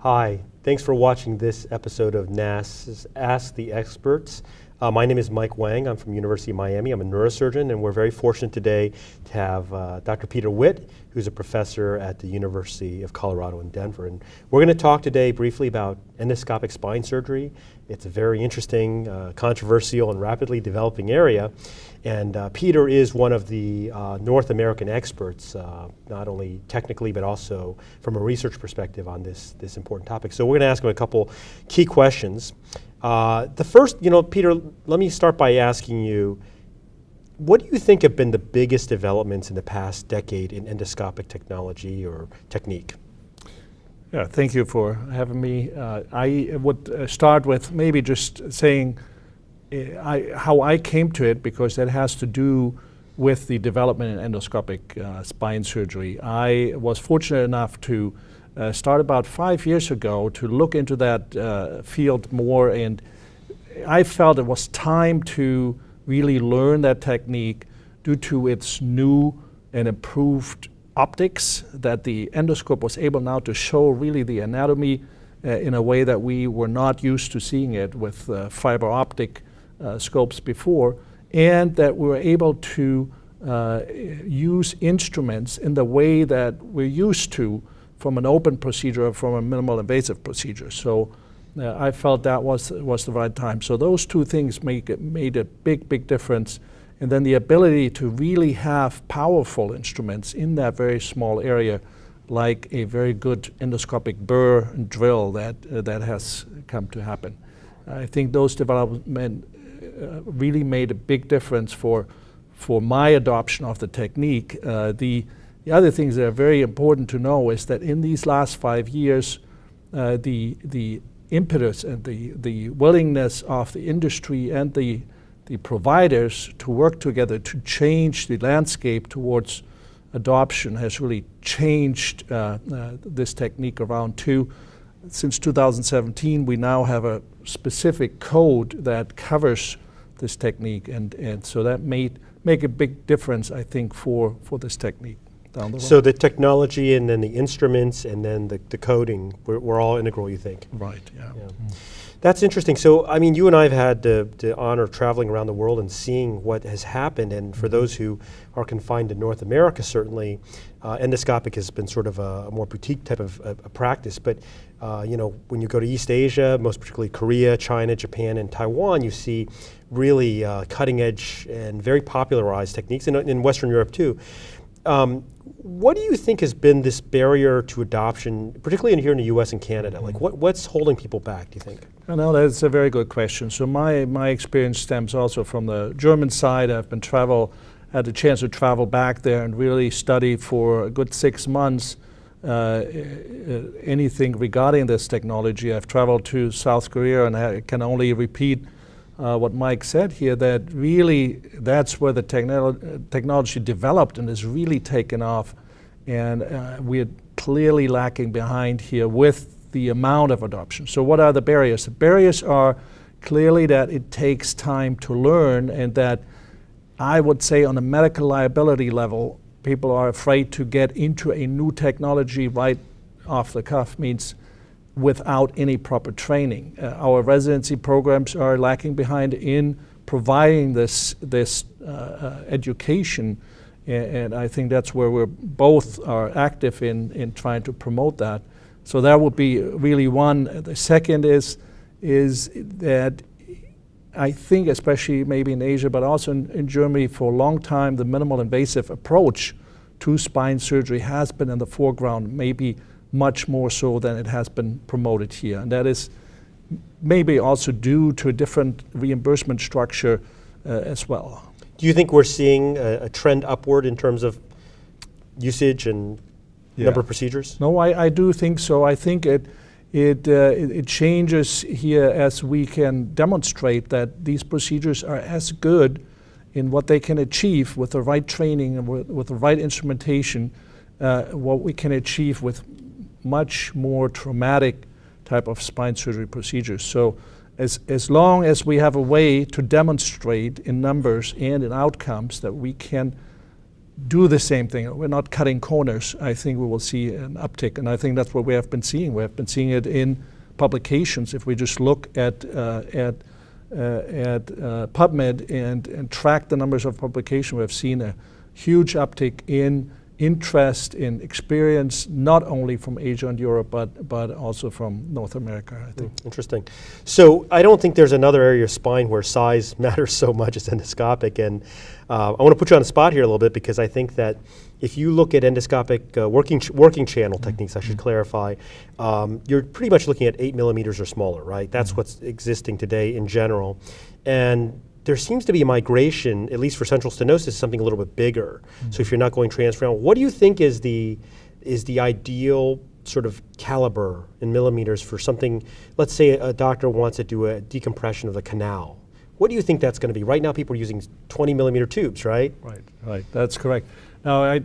Hi, thanks for watching this episode of NAS's Ask the Experts. My name is Mike Wang. I'm from University of Miami. I'm a neurosurgeon, and we're very fortunate today to have Dr. Peter Witt, who's a professor at the University of Colorado in Denver. And we're going to talk today briefly about endoscopic spine surgery. It's a very interesting, controversial, and rapidly developing area. And Peter is one of the North American experts, not only technically, but also from a research perspective on this important topic. So we're going to ask him a couple key questions. The first, Peter, let me start by asking you, what do you think have been the biggest developments in the past decade in endoscopic technology or technique? Yeah, thank you for having me. I would start with maybe just saying how I came to it, because that has to do with the development in endoscopic spine surgery. I was fortunate enough to start about 5 years ago to look into that field more, and I felt it was time to really learn that technique due to its new and improved optics, that the endoscope was able now to show really the anatomy in a way that we were not used to seeing it with fiber optic scopes before, and that we were able to use instruments in the way that we're used to from an open procedure or from a minimal invasive procedure. So I felt that was the right time. So those two things made a big difference. And then the ability to really have powerful instruments in that very small area, like a very good endoscopic burr and drill that has come to happen. I think those developments really made a big difference for my adoption of the technique. The other things that are very important to know is that in these last 5 years, the impetus and the willingness of the industry and the providers to work together to change the landscape towards adoption has really changed this technique around too. Since 2017, we now have a specific code that covers this technique, and so that make a big difference, I think, for this technique down the road. So the technology and then the instruments and then the coding were all integral, you think? Right, yeah. That's interesting. So, I mean, you and I have had the honor of traveling around the world and seeing what has happened. And for those who are confined to North America, certainly, endoscopic has been sort of a more boutique type of practice. But, when you go to East Asia, most particularly Korea, China, Japan, and Taiwan, you see really cutting edge and very popularized techniques, in Western Europe too. What do you think has been this barrier to adoption, particularly here in the US and Canada? Like what's holding people back, do you think? No, that's a very good question. So my experience stems also from the German side. I've had the chance to travel back there and really study for a good 6 months anything regarding this technology. I've traveled to South Korea, and I can only repeat what Mike said here, that really that's where the technology developed and has really taken off. And we're clearly lacking behind here with the amount of adoption. So what are the barriers? The barriers are clearly that it takes time to learn, and that I would say on a medical liability level, people are afraid to get into a new technology right off the cuff, means without any proper training. Our residency programs are lacking behind in providing this education, and I think that's where we're both are active in trying to promote that. So that would be really one. The second is that I think, especially maybe in Asia, but also in Germany, for a long time, the minimal invasive approach to spine surgery has been in the foreground, maybe much more so than it has been promoted here. And that is maybe also due to a different reimbursement structure as well. Do you think we're seeing a trend upward in terms of usage and number of procedures? No, I do think so. I think it changes here as we can demonstrate that these procedures are as good in what they can achieve with the right training and with the right instrumentation, what we can achieve with much more traumatic type of spine surgery procedures. So as long as we have a way to demonstrate in numbers and in outcomes that we can do the same thing. We're not cutting corners. I think we will see an uptick, and I think that's what we have been seeing. We have been seeing it in publications. If we just look at PubMed and track the numbers of publication, we have seen a huge uptick in interest, in experience, not only from Asia and Europe, but also from North America, I think. Interesting. So I don't think there's another area of spine where size matters so much as endoscopic. And I want to put you on the spot here a little bit, because I think that if you look at endoscopic working channel techniques, I should clarify, you're pretty much looking at 8 millimeters or smaller, right? That's what's existing today in general. And there seems to be a migration, at least for central stenosis, something a little bit bigger. So if you're not going transfemoral, what do you think is the ideal sort of caliber in millimeters for something? Let's say a doctor wants to do a decompression of the canal. What do you think that's going to be? Right now, people are using 20 millimeter tubes, right? Right. That's correct. Now,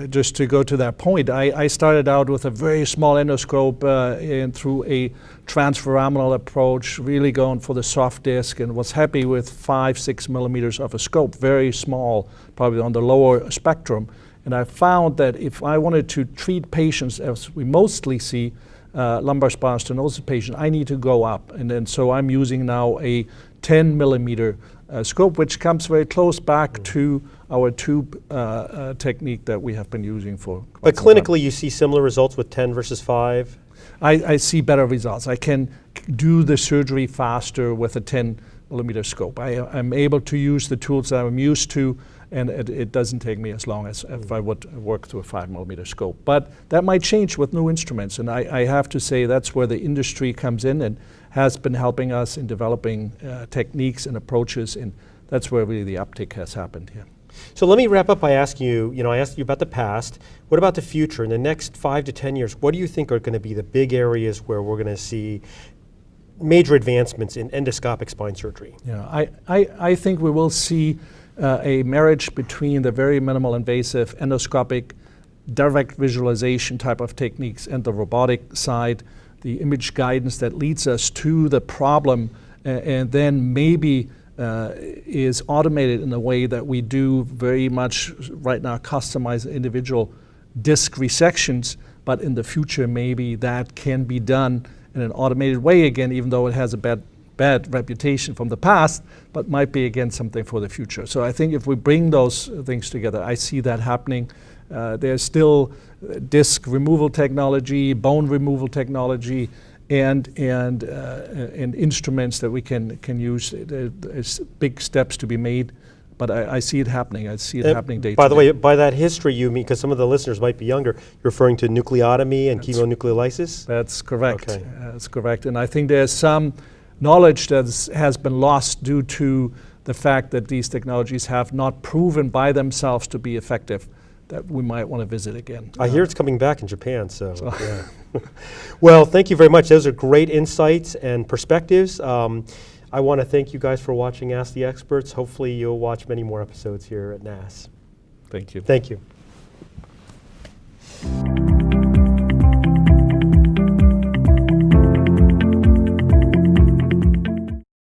just to go to that point, I started out with a very small endoscope and through a transforaminal approach, really going for the soft disc, and was happy with 5-6 millimeters of a scope, very small, probably on the lower spectrum. And I found that if I wanted to treat patients, as we mostly see, lumbar spinal stenosis patients, I need to go up. And then so I'm using now a 10 millimeter scope, which comes very close back to our tube technique that we have been using for quite But clinically, you see similar results with 10 versus 5? I see better results. I can do the surgery faster with a 10 millimeter scope. I'm able to use the tools that I'm used to, and it doesn't take me as long as if I would work through a 5 millimeter scope. But that might change with new instruments, and I have to say that's where the industry comes in and has been helping us in developing techniques and approaches, and that's where really the uptick has happened here. So let me wrap up by asking you, I asked you about the past. What about the future? In the next 5 to 10 years, what do you think are going to be the big areas where we're going to see major advancements in endoscopic spine surgery? Yeah, I think we will see a marriage between the very minimal invasive endoscopic direct visualization type of techniques and the robotic side, the image guidance that leads us to the problem, and then maybe is automated in a way that we do very much right now, customize individual disc resections, but in the future maybe that can be done in an automated way again, even though it has a bad reputation from the past, but might be again something for the future. So I think if we bring those things together, I see that happening. There's still disc removal technology, bone removal technology, and instruments that we can use. There's big steps to be made, but I see it happening. I see it happening day to day. By the way, by that history you mean, because some of the listeners might be younger, you're referring to nucleotomy and chemonucleolysis? That's correct. Okay. That's correct. And I think there's some knowledge that has been lost due to the fact that these technologies have not proven by themselves to be effective, that we might want to visit again. I hear it's coming back in Japan, so yeah. Well, thank you very much. Those are great insights and perspectives. I want to thank you guys for watching Ask the Experts. Hopefully you'll watch many more episodes here at NASS. Thank you. Thank you.